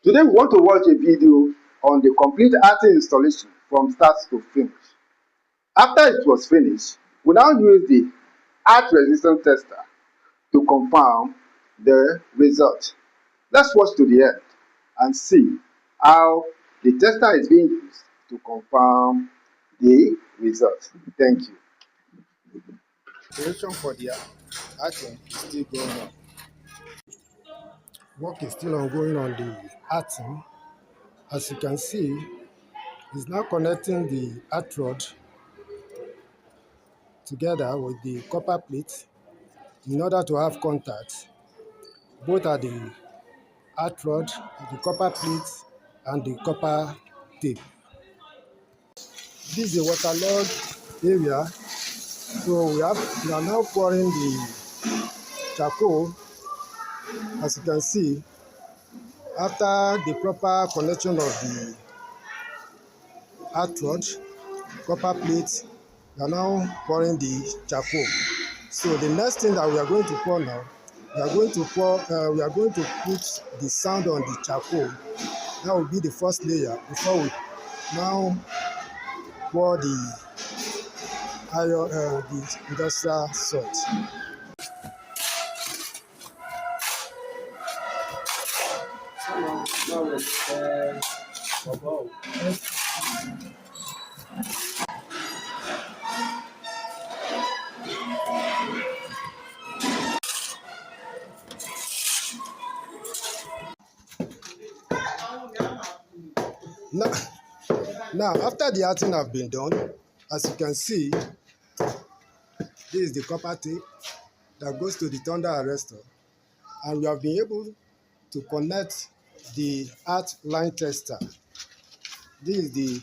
Today we want to watch a video on the complete Artin installation from start to finish. After it was finished, we now use the art resistance tester to confirm the result. Let's watch to the end and see how the tester is being used to confirm the result. Thank you. Installation for the Artin is still going on. Work is still ongoing on the Artin. As you can see, it's now connecting the art rod together with the copper plate in order to have contact both at the art rod, the copper plate, and the copper tape. This is a waterlogged area, so we are now pouring the charcoal. As you can see, after the proper connection of the art rod, copper plate, we are now pouring the charcoal. So the next thing that we are going to pour now, we are going to put the sand on the charcoal. That will be the first layer before we now pour the iron, the industrial salt. Now, after the arting have been done, as you can see, this is the copper tape that goes to the thunder arrestor, and we have been able to connect the art line tester. This is the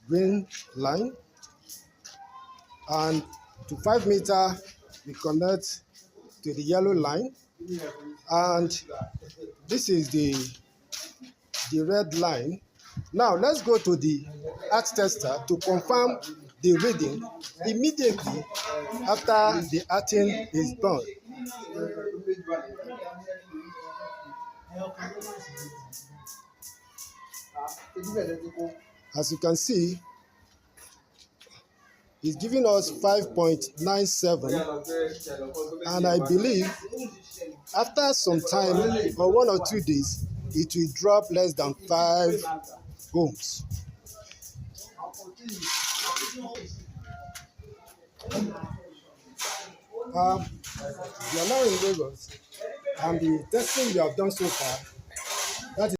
green line, and to 5 meter we connect to the yellow line, and this is the red line. Now let's go to the art tester to confirm the reading immediately after the arting is done. As you can see, it's giving us 5.97, and I believe after some time or 1 or 2 days it will drop less than 5 ohms. We are now in Lagos, and the testing we have done so far